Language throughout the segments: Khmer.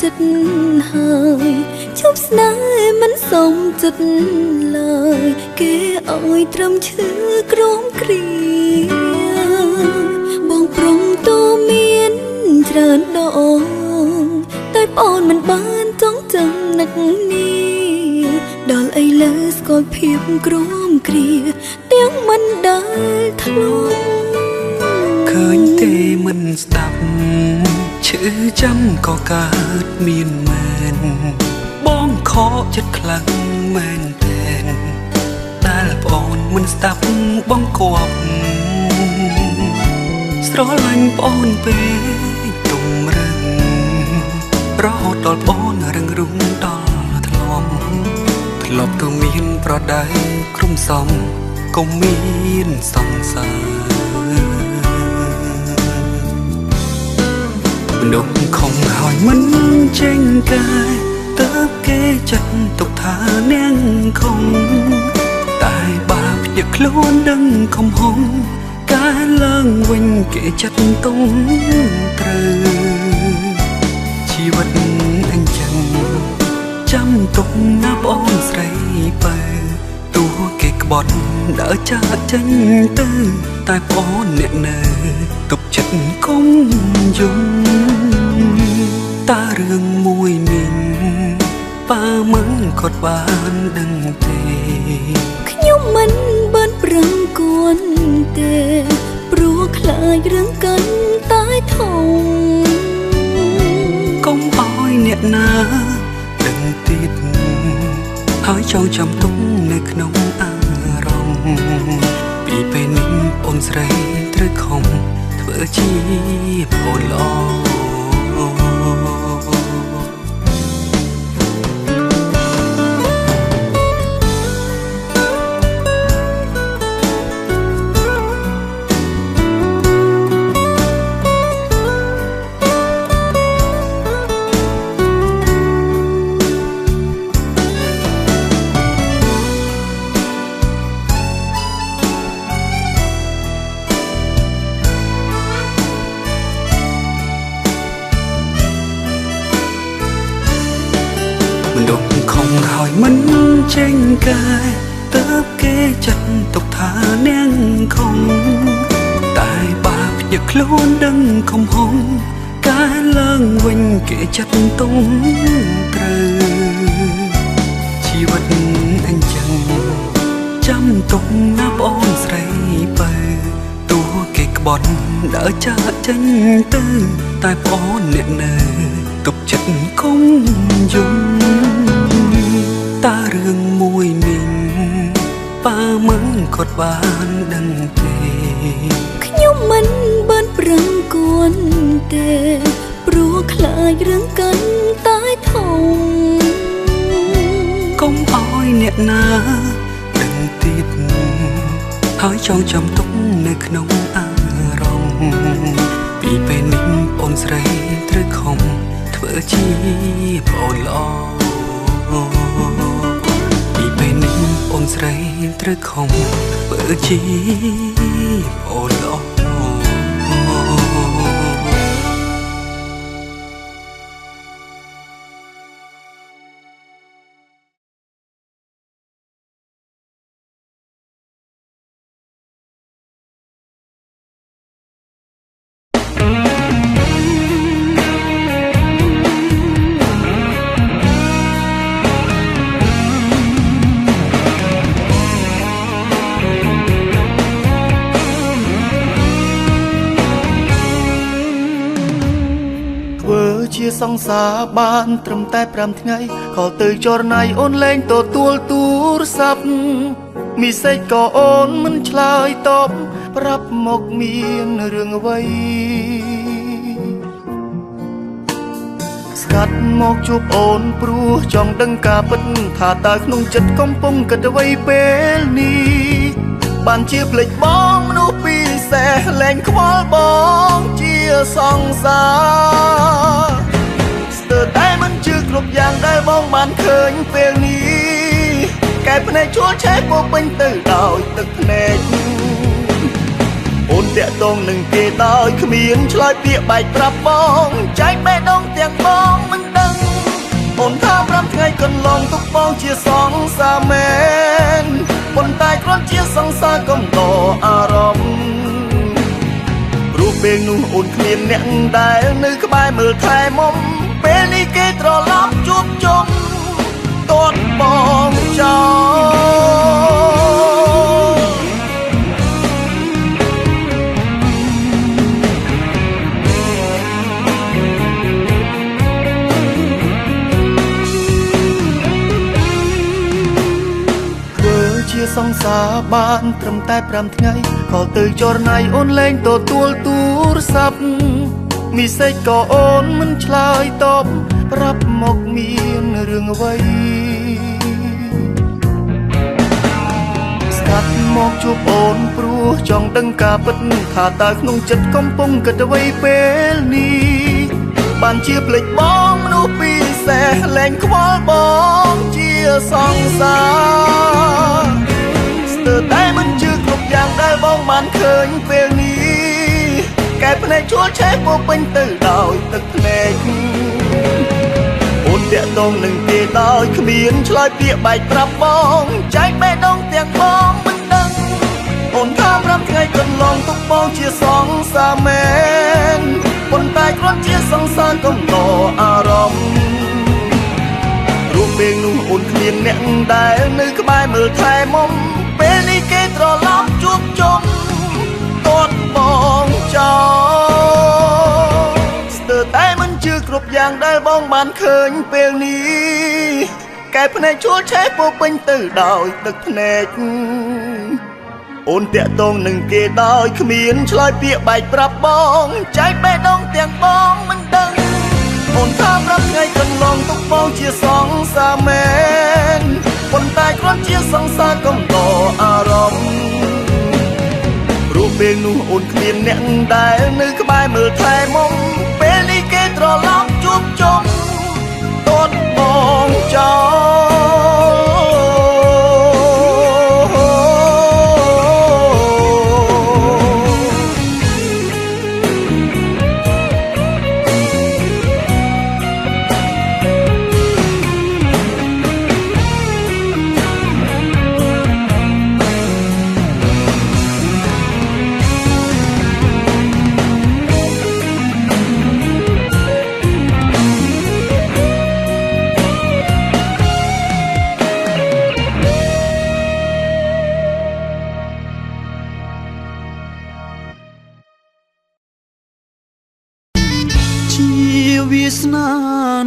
ចិត្តហើយជប់ស្នេហ៍មិនសមចិត្តឡើយគេឲ្យត្រឹមឈឺក្រំគ្រាបងព្រមទូមានច្រើនដងតែប្អូនមិនបានចង់ចាំនឹកនេះដល់ឥឡូវស្គាល់ភាពក្រំគ្រាទាំងមិនដែលធ្លាប់ឃើញទេមិនស្ដាប់ឈឺចាំក៏កើតមានមែនបងខកចិត្តខ្លាំងមែនទែនតែប្អូនមិនស្ដាប់បងគប់ស្រឡាញ់ប្អូនពេកទុំរឹងរហូតដល់ប្អូនរឹងរុំដល់ធ្លាប់ទៅមានប្រដៅក្រុមសំក៏មានសង្សារមនុស្សខំហើយមិនចេញកាយតើគេចាត់ទុកថានាងខំតែបាបភ្ញាក់ខ្លួនដឹងខំហងការឡើងវិញគេចាត់ទុំត្រូវជីវិតអញ្ចឹងចាំទុកណាប្អូនស្រីបើទោះគេក្បត់ដើរចាកចេញទៅតែប្អូនអ្នកនៅទុកចិត្តគុំយំតារឿងមួយនេះប៉ាមិនគាត់បានដឹងទេខ្ញុំមិនបានប្រឹងគួនទេព្រោះខ្លាចរឿងកាន់តែធំកុំឲ្យអ្នកណាដឹងទៀតហើយចងចាំទុកនៅក្នុងអារម្មណ៍ពីពេលនេះអូនស្រីត្រូវខំធ្វើជាប្អូនល្អមនុស្សខំហើយមិនចេញកាយតើគេចាត់ទុកថានាងខំតែបាបភ្ញាក់ខ្លួនដឹងខំហងការឡើងវិញគេចាត់ទុំត្រូវជីវិតអញ្ចឹងចាំទុកណាប្អូនស្រីបើទោះគេក្បត់ដើរចាកចេញទៅតែប្អូនអ្នកនៅទុកចិត្តគុំយំតារឿងមួយនេះប៉ាមិនគាត់បានដឹងទេខ្ញុំមិនបានប្រឹងគួនទេព្រោះខ្លាចរឿងកាន់តែធំកុំឲ្យអ្នកណាដឹងទៀតហើយចងចាំទុកនៅក្នុងអារម្មណ៍ពីពេលនេះអូនស្រីត្រូវខំធ្វើជាប្អូនល្អពីពេលនេះអូនស្រីត្រូវខំធ្វើជាប្អូនល្អជាសង្សារបានត្រឹមតែ5ថ្ងៃខលទៅចរណៃអូនលែងទទួលទូរស័ព្ទមីសេចក៏អូនមិនឆ្លើយតបប្រាប់មកមានរឿងអ្វីស្កាត់មកជួបអូនព្រោះចង់ដឹងការពិតថាតើក្នុងចិត្តកំពុងគិតអ្វីពេលនេះបានជាភ្លេចបងមនុស្សពិសេសលែងខ្វល់បងជាសង្សារស្ទើរតែមិនជឿគ្រប់យ៉ាងដែលបងបានឃើញពេលនេះកែភ្នែកជួលឆេះពោពេញទៅដោយទឹកភ្នែកអូនតាក់ទងនឹងគេដោយគ្មានឆ្លើយពាក្យបែកប្រាប់បងចែកបេះដូងទាំងបងមិនដឹង អូនថា5ថ្ងៃកន្លងទុកបងជាសងសាមែនប៉ុន្តែគ្រាន់ជាសង្សារកំដរអារម្មណ៍ព្រោះពេលនោះអូនគ្មានអ្នកដែលនៅក្បែរមើលថែមុំពេលនេះគេត្រឡប់ជួបជុំទាត់បងចោលជាសង្សារបានត្រឹមតែ5ថ្ងៃក៏ទៅចរណៃអូនលែងទទួលទូរស័ព្ទមីសេចក៏អូនមិនឆ្លើយតបប្រាប់មកមានរឿងអ្វីស្កាត់មកជួបអូនព្រោះចង់ដឹងការពិតថាតើក្នុងចិត្តកំពុងគិតអ្វីពេលនេះបានជាភ្លេចបងមនុស្សពិសេសលែងខ្វល់បងជាសង្សារស្ទើរតែមិនជឿគ្រប់យ៉ាងដែលបងបានឃើញពេលនេះកែភ្នែកជួលឆេះពោពេញទៅដោយទឹកភ្នែកអូនតាក់ទងនឹងគេដោយគ្មានឆ្លើយពាក្យបែកប្រាប់បងចែកបេះដូងទាំងបងមិនដឹងអូនថា5ថ្ងៃកន្លងទុកបងជាសងសាមែនប៉ុន្តែគ្រាន់ជាសង្សារកំដរអារម្មណ៍រូបពេលនោះអូនគ្មានអ្នកដែលនៅក្បែរមើលថែមុំពេលនេះគេត្រឡប់ជួបជុំទាត់បងចោលស្ទើរតែមិនជឿគ្រប់យ៉ាងដែលបងបានឃើញពេលនេះកែភ្នែកជួលឆេះពោពេញទៅដោយទឹកភ្នែកអូនតាក់ទងនឹងគេដោយគ្មានឆ្លើយពាក្យបែកប្រាប់បងចែកបេះដូងទាំងបងមិនដឹងអូនថា5ថ្ងៃកន្លងទុកបងជាសងសាមែនប៉ុន្តែគ្រាន់ជាសង្សារកំដរអារម្មណ៍ព្រោះពេលនោះអូនគ្មានអ្នកដែលនៅក្បែរមើលថែមុំពេលនេះគេត្រឡប់ជួបជុំទាត់បងចោវាសនា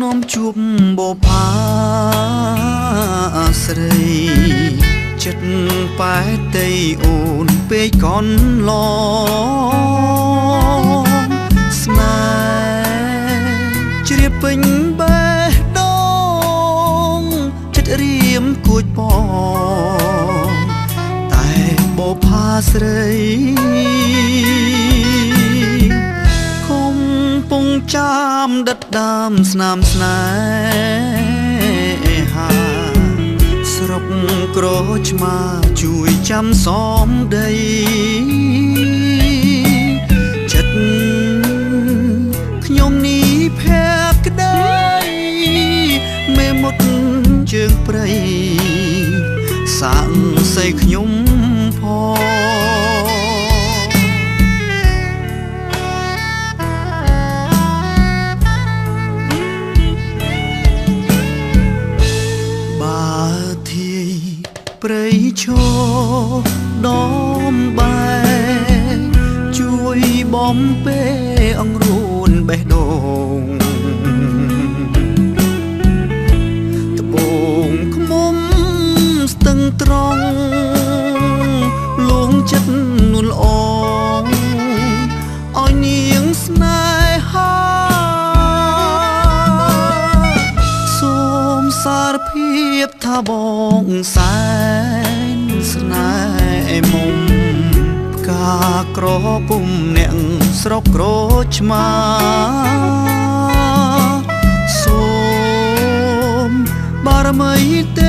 នាំជួបបផាស្រីចិត្តប៉ែតីអូនពេកកន្លងស្នេហ៍ជ្រាបពេញបេះដូងចិត្តរៀមគួចបងតែបផាស្រីចាំដិតដាមស្នាមស្នេហាស្រុកក្រឆ្មាជួយចាំសមដីចិត្តខ្ញុំនេះភក្តីមេមត់ជើងព្រៃសាំងសេខ្ញុំផងព្រៃឈរដំបែជួយបំពេអង្រួនបេះដូងត្បូងឃ្មុំស្ទឹងត្រង់លងចិត្តនួនល្អឲ្យនាងស្នេហាសូមសារភាពថាបងសែនស្នេហ៍មុំផ្កាក្រពុំអ្នកស្រុកក្រឆ្មាសូមបារមីទេ